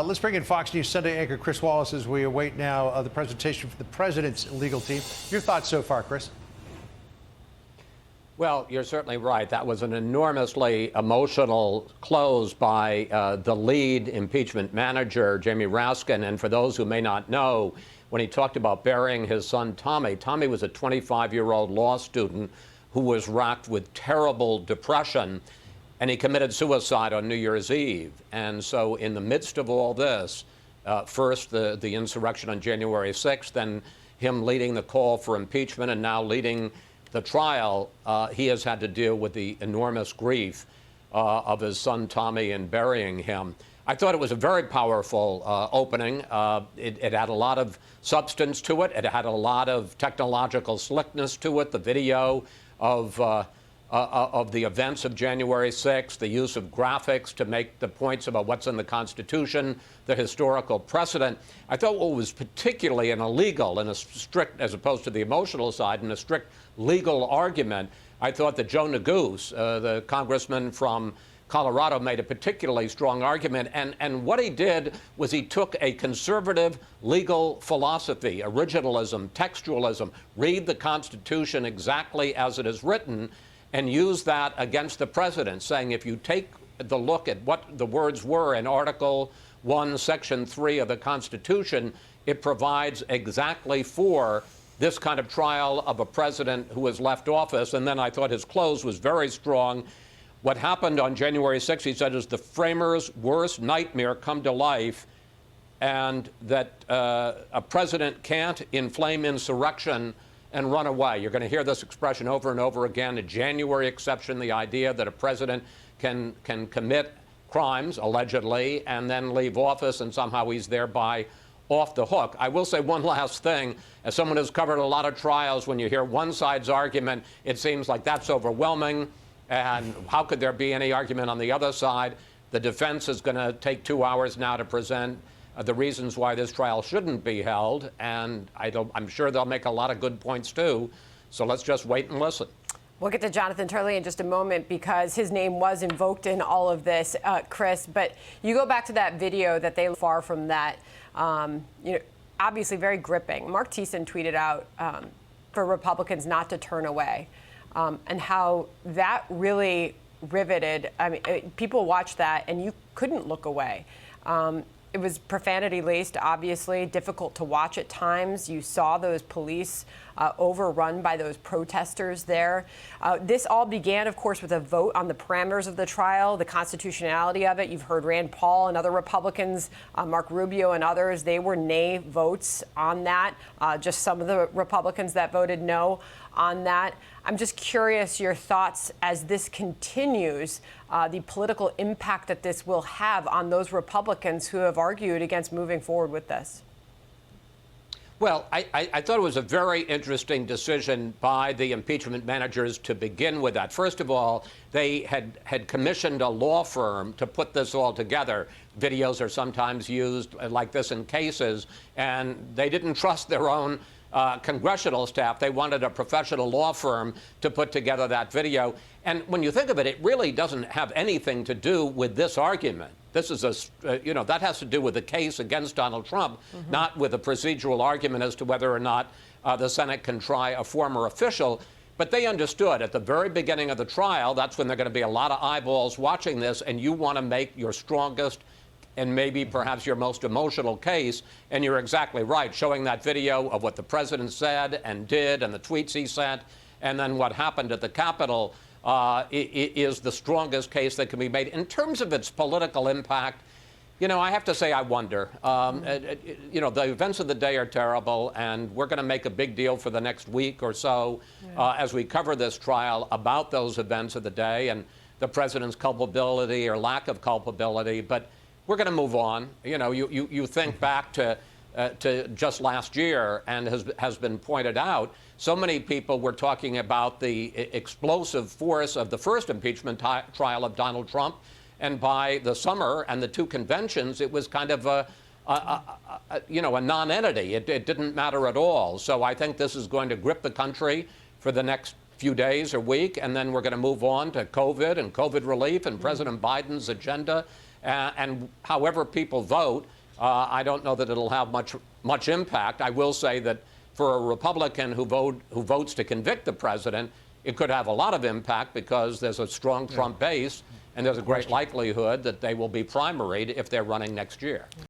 Let's bring in Fox News Sunday anchor Chris Wallace as we await now the presentation from the president's legal team. Your thoughts so far, Chris? Well, you're certainly right. That was an enormously emotional close by the lead impeachment manager, Jamie Raskin. And for those who may not know, when he talked about burying his son, Tommy was a 25-year-old law student who was racked with terrible depression, and he committed suicide on New Year's Eve. And so in the midst of all this, first the insurrection on January 6th, then him leading the call for impeachment, and now leading the trial, he has had to deal with the enormous grief of his son Tommy and burying him. I thought it was a very powerful opening. It had a lot of substance to it. It had a lot of technological slickness to it. The video of the events of January 6th, the use of graphics to make the points about what's in the Constitution, the historical precedent. I thought what was particularly in a legal, in a strict, as opposed to the emotional side, in a strict legal argument, I thought that Joe Neguse, the congressman from Colorado, made a particularly strong argument. And what he did was he took a conservative legal philosophy, originalism, textualism, read the Constitution exactly as it is written, and use that against the president, saying if you take the look at what the words were in Article 1, Section 3 of the Constitution, it provides exactly for this kind of trial of a president who has left office. And then I thought his close was very strong. What happened on January 6th, he said, is the framers' worst nightmare come to life, and that a president can't inflame insurrection and run away. You're going to hear this expression over and over again, a January exception, the idea that a president can commit crimes, allegedly, and then leave office, and somehow he's thereby off the hook. I will say one last thing. As someone who's covered a lot of trials, when you hear one side's argument, it seems like that's overwhelming, and how could there be any argument on the other side? The defense is going to take 2 hours now to present the reasons why this trial shouldn't be held, and I'm sure they'll make a lot of good points too. So let's just wait and listen. We'll get to Jonathan Turley in just a moment because his name was invoked in all of this, Chris. But you go back to that video that they far from that, obviously very gripping. Mark Thiessen tweeted out for Republicans not to turn away, and how that really riveted. I mean, people watched that and you couldn't look away. It was profanity-laced, obviously, difficult to watch at times. You saw those police overrun by those protesters there. This all began, of course, with a vote on the parameters of the trial, the constitutionality of it. You've heard Rand Paul and other Republicans, Mark Rubio and others, they were nay votes on that. Just some of the Republicans that voted no on that. I'm just curious your thoughts as this continues, the political impact that this will have on those Republicans who have argued against moving forward with this. Well, I thought it was a very interesting decision by the impeachment managers to begin with that. First of all, they had commissioned a law firm to put this all together. Videos are sometimes used like this in cases, and they didn't trust their own congressional staff. They wanted a professional law firm to put together that video. And when you think of it, it really doesn't have anything to do with this argument. This is that has to do with the case against Donald Trump, not with a procedural argument as to whether or not the Senate can try a former official. But they understood at the very beginning of the trial, that's when there are going to be a lot of eyeballs watching this, and you want to make your strongest and maybe perhaps your most emotional case. And you're exactly right, showing that video of what the president said and did and the tweets he sent, and then what happened at the Capitol is the strongest case that can be made. In terms of its political impact, I have to say I wonder. The events of the day are terrible, and we're going to make a big deal for the next week or so as we cover this trial about those events of the day and the president's culpability or lack of culpability. But we're going to move on. You think back to just last year, and has been pointed out, so many people were talking about the explosive force of the first impeachment trial of Donald Trump, and by the summer and the two conventions, it was kind of a non-entity. It didn't matter at all. So I think this is going to grip the country for the next few days or week, and then we're going to move on to COVID and COVID relief and President Biden's agenda And however people vote, I don't know that it'll have much impact. I will say that for a Republican who votes to convict the president, it could have a lot of impact because there's a strong Trump base, and there's a great likelihood that they will be primaried if they're running next year.